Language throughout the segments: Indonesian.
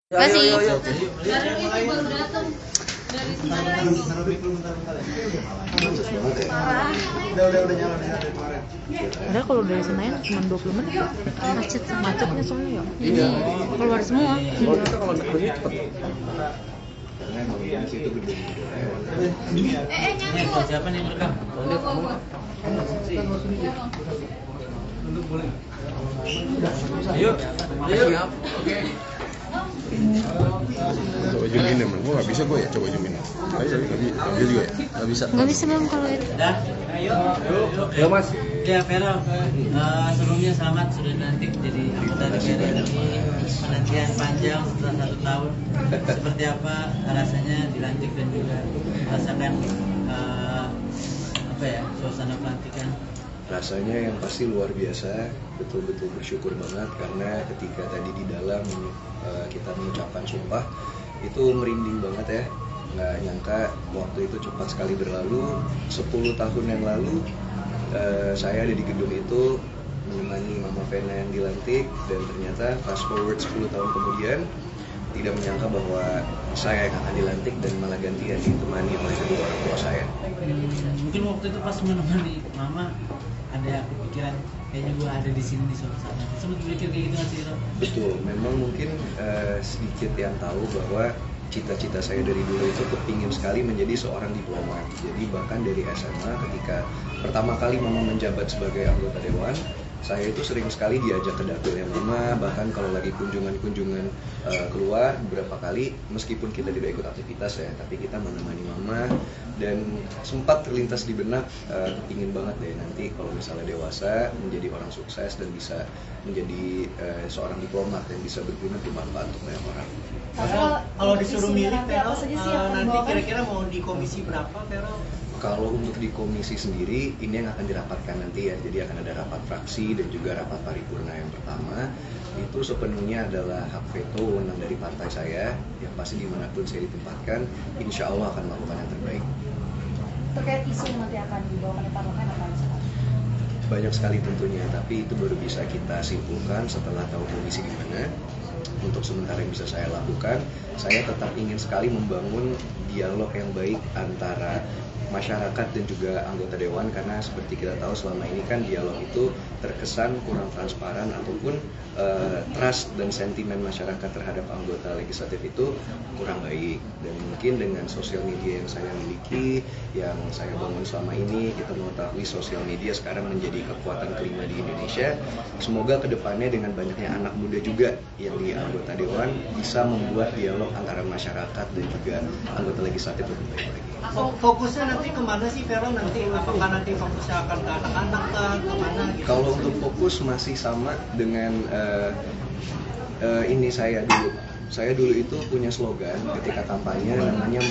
Masih. Padahal kalau dari Senayan cuma 20 menit ya. Macetnya soalnya ya. Ini keluar semua. Kalau pergi cepet. Karena emang di situ gede. Ini siapa nih yang rekam? Ayo. Oke. Coba zoom in emang, gue gak bisa gue ya coba zoom in. Dia juga ya? Gak bisa. Nggak bisa bang kalau itu. Dah, ayo. Ya mas. Ya Vero, sebelumnya selamat sudah dilantik jadi anggota DPR RI. Penantian panjang setelah 1 tahun. Seperti apa rasanya dilantik dan juga merasakan suasana pelantikan? Rasanya yang pasti luar biasa, betul-betul bersyukur banget karena ketika tadi di dalam kita mengucapkan sumpah itu merinding banget ya. Nggak nyangka waktu itu cepat sekali berlalu. 10 tahun yang lalu saya ada di gedung itu menemani Mama Vena yang dilantik, dan ternyata fast forward 10 tahun kemudian tidak menyangka bahwa saya yang akan dilantik dan malah gantian ditemani oleh kedua orang tua saya. Mungkin waktu itu pas menemani Mama ada kepikiran kayaknya gue ada di sini di suatu saat nanti. Sempat berpikir kayak gitu nggak sih? Betul, memang mungkin sedikit yang tahu bahwa cita-cita saya dari dulu itu kepingin sekali menjadi seorang diplomat. Jadi bahkan dari SMA ketika pertama kali Mama menjabat sebagai anggota dewan, saya itu sering sekali diajak ke dapurnya Mama. Bahkan kalau lagi kunjungan keluar beberapa kali, meskipun kita tidak ikut aktivitas ya, tapi kita menemani Mama. Dan sempat terlintas di benak, kepingin banget deh nanti kalau misalnya dewasa menjadi orang sukses dan bisa menjadi seorang diplomat yang bisa berguna bermanfaat untuk banyak orang. Kalau disuruh milih Vero, nanti kira-kira mau di komisi berapa Vero? Kalau untuk di komisi sendiri, ini yang akan dirapatkan nanti ya. Jadi akan ada rapat fraksi dan juga rapat paripurna yang pertama. Itu sepenuhnya adalah hak veto wewenang dari partai saya. Yang pasti dimanapun saya ditempatkan, insya Allah akan melakukan yang terbaik. Terkait isu yang nanti akan dibawakan di parlemen apa misalkan? Banyak sekali tentunya, tapi itu baru bisa kita simpulkan setelah tahu komisi di mana. Untuk sementara yang bisa saya lakukan, saya tetap ingin sekali membangun dialog yang baik antara masyarakat dan juga anggota dewan, karena seperti kita tahu selama ini kan dialog itu terkesan kurang transparan ataupun trust dan sentimen masyarakat terhadap anggota legislatif itu kurang baik. Dan mungkin dengan sosial media yang saya miliki, yang saya bangun selama ini, kita mengetahui sosial media sekarang menjadi kekuatan kelima di Indonesia. Semoga kedepannya dengan banyaknya anak muda juga yang di anggota dewan bisa membuat dialog antara masyarakat dan juga anggota legislatif lebih baik lagi. Fokusnya nanti kemana sih Vero? Nanti apakah nanti fokusnya akan ke anak-anak kemana gitu? Kalau untuk fokus masih sama dengan ini saya dulu itu punya slogan ketika kampanye namanya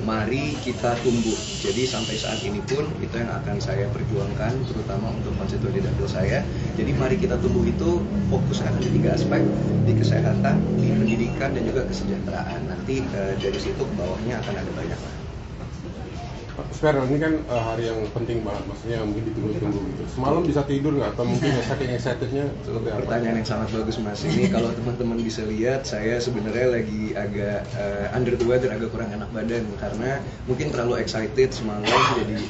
mari kita tumbuh. Jadi sampai saat ini pun itu yang akan saya perjuangkan, terutama untuk konstituen di dapil saya. Jadi mari kita tumbuh itu fokus akan di 3 aspek, di kesehatan, di pendidikan, dan juga kesejahteraan. Nanti dari situ ke bawahnya akan ada banyak lah. Fer, ini kan hari yang penting banget, maksudnya mungkin ditunggu-tunggu gitu. Semalam bisa tidur nggak? Atau mungkin saking excitednya seperti apa? Pertanyaan yang sangat bagus mas. Ini kalau teman-teman bisa lihat, saya sebenarnya lagi agak under the weather, agak kurang enak badan karena mungkin terlalu excited semalam. Jadi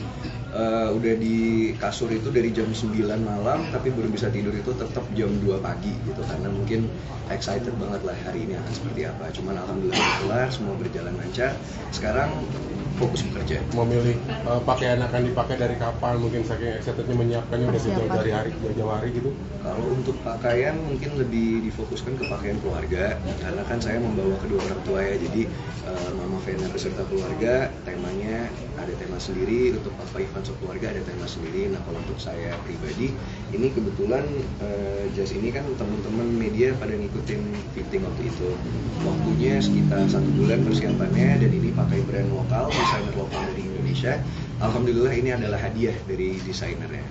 udah di kasur itu dari jam 9 malam, tapi baru bisa tidur itu tetap jam 2 pagi gitu, karena mungkin excited banget lah hari ini akan seperti apa. Cuman alhamdulillah kelar, semua berjalan lancar. Sekarang fokus bekerja. Mau milih pakaian akan dipakai dari kapan? Mungkin saking excitednya menyiapkannya udah jauh-jauh hari gitu. Kalau untuk pakaian mungkin lebih difokuskan ke pakaian keluarga, karena kan saya membawa kedua orang tua ya. Jadi Mama Vena beserta keluarga, temanya ada tema sendiri. Untuk Papa Ivan sekeluarga ada tema sendiri. Nah kalau untuk saya pribadi, ini kebetulan jas ini kan teman-teman media pada ngikutin fitting waktu itu. Waktunya sekitar 1 bulan persiapannya, dan ini pakai brand lokal, desainer lokal dari Indonesia. Alhamdulillah ini adalah hadiah dari desainernya.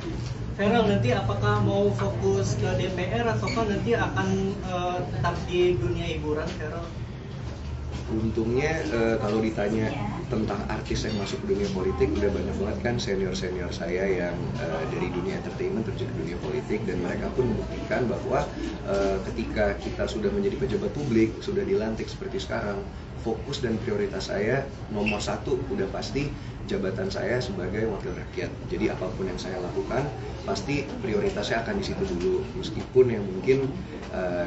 Vero, nanti apakah mau fokus ke DPR ataukah nanti akan tetap di dunia hiburan Vero? Untungnya kalau ditanya tentang artis yang masuk ke dunia politik, udah banyak banget kan senior-senior saya yang dari dunia entertainment terjun ke dunia politik, dan mereka pun membuktikan bahwa ketika kita sudah menjadi pejabat publik, sudah dilantik seperti sekarang, fokus dan prioritas saya nomor satu udah pasti jabatan saya sebagai wakil rakyat. Jadi apapun yang saya lakukan pasti prioritasnya akan di situ dulu, meskipun yang mungkin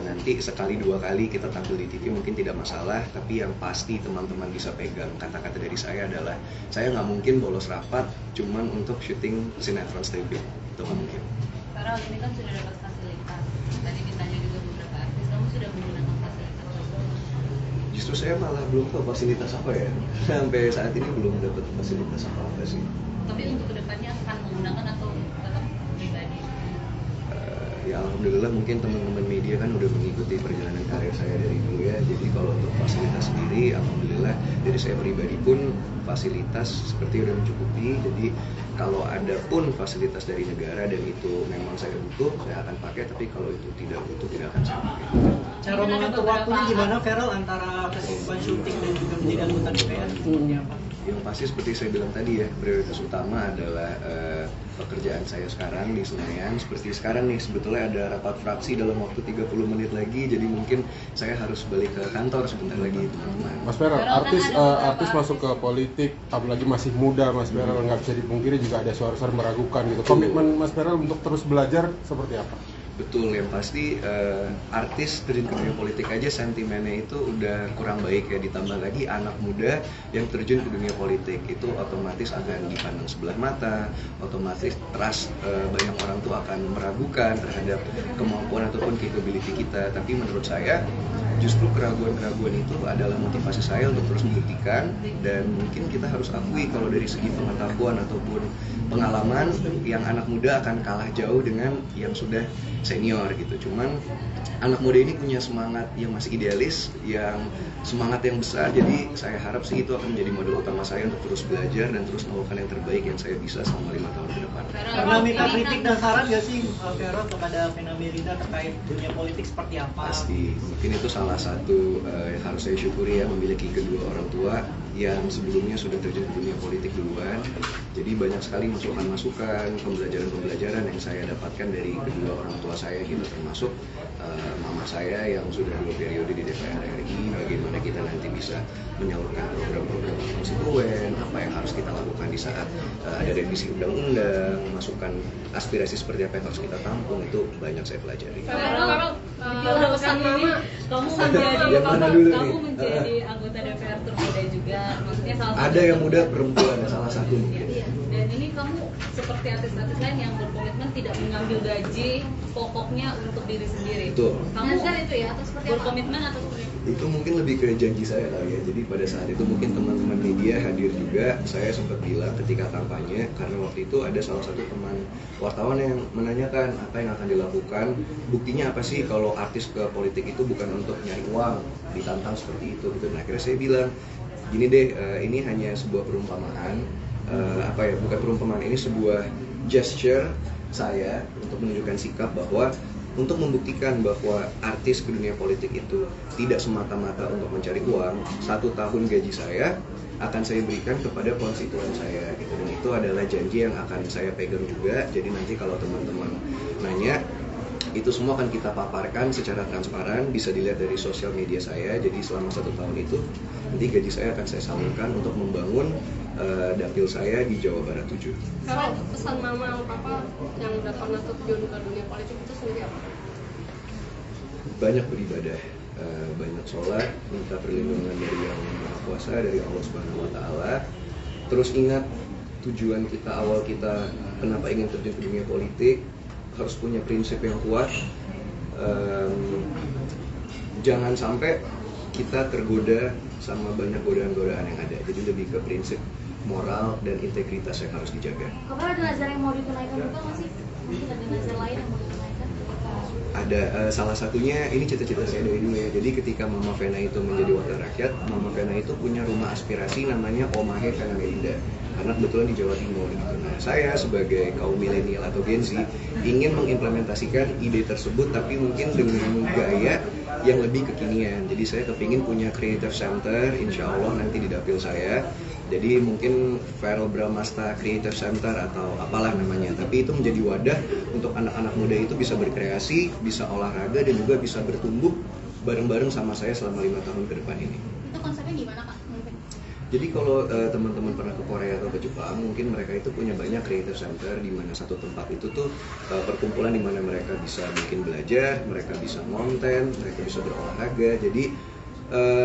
nanti sekali dua kali kita tampil di TV mungkin tidak masalah, tapi yang pasti teman-teman bisa pegang kata-kata dari saya adalah saya nggak mungkin bolos rapat cuman untuk syuting sinetron Stay-Pit, itu nggak mungkin. Karena ini kan sudah dapat fasilitas, tadi ditanya juga beberapa artis, kamu sudah menggunakan fasilitas apa? Justru saya malah belum tahu fasilitas apa ya, sampai saat ini belum dapat fasilitas apa-apa sih. Tapi untuk kedepannya akan menggunakan atau tetap pribadi? Ya alhamdulillah mungkin teman-teman media kan udah mengikuti perjalanan karir saya dari dulu ya. Jadi kalau untuk fasilitas sendiri alhamdulillah dari saya pribadi pun fasilitas seperti udah mencukupi. Jadi kalau ada pun fasilitas dari negara dan itu memang saya butuh, saya akan pakai. Tapi kalau itu tidak butuh, tidak akan saya pakai. Cara mengatur waktunya gimana Feral antara kesibukan syuting dan juga menjadi anggota DPR? Seperti apa? Yang pasti seperti saya bilang tadi ya, prioritas utama adalah pekerjaan saya sekarang di Senayan. Seperti sekarang nih, sebetulnya ada rapat fraksi dalam waktu 30 menit lagi, jadi mungkin saya harus balik ke kantor sebentar lagi teman-teman. Mas Feral, artis masuk ke politik, apalagi masih muda, Mas Feral, nggak bisa dipungkiri juga ada suara-suara meragukan gitu. Komitmen Mas Feral untuk terus belajar seperti apa? Betul, yang pasti artis terjun ke dunia politik aja sentimennya itu udah kurang baik ya, ditambah lagi anak muda yang terjun ke dunia politik itu otomatis akan dipandang sebelah mata, otomatis trust banyak orang tuh akan meragukan terhadap kemampuan ataupun capability kita. Tapi menurut saya justru keraguan-keraguan itu adalah motivasi saya untuk terus membuktikan, dan mungkin kita harus akui kalau dari segi pengetahuan ataupun pengalaman yang anak muda akan kalah jauh dengan yang sudah senior gitu. Cuman anak muda ini punya semangat yang masih idealis, yang semangat yang besar, jadi saya harap sih itu akan menjadi modal utama saya untuk terus belajar dan terus melakukan yang terbaik yang saya bisa selama 5 tahun ke depan. Pernah minta kritik dan saran gak sih Feral kepada Vena Melinda terkait dunia politik seperti apa? Pasti, mungkin itu salah satu yang harus saya syukuri ya, memiliki kedua orang tua yang sebelumnya sudah terjun ke dunia politik duluan. Jadi banyak sekali masukan-masukan, pembelajaran-pembelajaran yang saya dapatkan dari kedua orang tua saya gitu, termasuk mama saya yang sudah 2 periode di DPR RI, bagaimana kita nanti bisa menyalurkan program-program konstituen, apa yang harus kita lakukan di saat ada revisi undang-undang, masukan aspirasi seperti apa yang harus kita tampung, itu banyak saya pelajari. Udah pesan mama, kamu menjadi anggota DPR termuda juga, maksudnya salah satu. Ada yang muda perempuan, salah satu mungkin. Dan ini kamu seperti artis-artis lain yang berkomitmen tidak mengambil gaji pokoknya untuk diri sendiri. Betul. Kamu itu ya, atau seperti berkomitmen atau seperti Itu mungkin lebih ke janji saya kali ya. Jadi pada saat itu mungkin teman-teman media hadir juga. Saya sempat bilang ketika kampanye, karena waktu itu ada salah satu teman wartawan yang menanyakan apa yang akan dilakukan. Buktinya apa sih kalau artis ke politik itu bukan untuk nyari uang, ditantang seperti itu gitu. Nah akhirnya saya bilang, gini deh, ini hanya sebuah perumpamaan. Bukan perumpamaan, ini sebuah gesture saya untuk menunjukkan sikap bahwa untuk membuktikan bahwa artis ke dunia politik itu tidak semata-mata untuk mencari uang. 1 tahun gaji saya akan saya berikan kepada konstituen saya gitu, dan itu adalah janji yang akan saya pegang juga. Jadi nanti kalau teman-teman nanya, itu semua akan kita paparkan secara transparan, bisa dilihat dari sosial media saya. Jadi selama 1 tahun itu nanti gaji saya akan saya salurkan untuk membangun dapil saya di Jawa Barat 7. Kalau pesan mama atau papa yang udah pernah terjun ke dunia politik itu sendiri apa? Banyak beribadah, banyak sholat, minta perlindungan dari Yang Maha Kuasa, dari Allah Subhanahu Wa Taala. Terus ingat tujuan kita, awal kita kenapa ingin terjun ke dunia politik, harus punya prinsip yang kuat. Jangan sampai kita tergoda sama banyak godaan-godaan yang ada. Jadi lebih ke prinsip moral dan integritas yang harus dijaga. Kapan ada nazar yang mau ditunaikan juga nggak sih? Mungkin ada nazar lain yang mau ditunaikan? Ada salah satunya, ini cita-cita saya dari dulu ya. Jadi ketika Mama Vena itu menjadi wakil rakyat, Mama Vena itu punya rumah aspirasi namanya Omahe Vena Melinda, karena kebetulan di Jawa Timur gitu. Nah saya sebagai kaum milenial atau Gen Z ingin mengimplementasikan ide tersebut, tapi mungkin dengan gaya yang lebih kekinian. Jadi saya kepingin punya creative center, insya Allah nanti di dapil saya. Jadi mungkin Feral Bramasta Creative Center atau apalah namanya. Tapi itu menjadi wadah untuk anak-anak muda itu bisa berkreasi, bisa olahraga, dan juga bisa bertumbuh bareng-bareng sama saya selama 5 tahun ke depan ini. Itu konsepnya gimana Kak? Jadi kalau teman-teman pernah ke Korea atau ke Jepang, mungkin mereka itu punya banyak creative center di mana satu tempat itu tuh perkumpulan di mana mereka bisa bikin belajar, mereka bisa konten, mereka bisa berolahraga. Jadi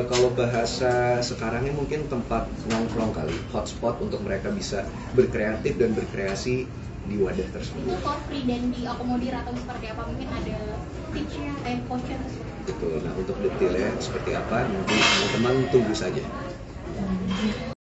kalau bahasa sekarangnya mungkin tempat nongkrong kali, hotspot untuk mereka bisa berkreatif dan berkreasi di wadah tersebut. Itu for free dan diakomodir atau seperti apa? Mungkin ada tipsnya, coachnya atau seperti apa? Betul. Nah untuk detailnya seperti apa nanti teman-teman tunggu saja.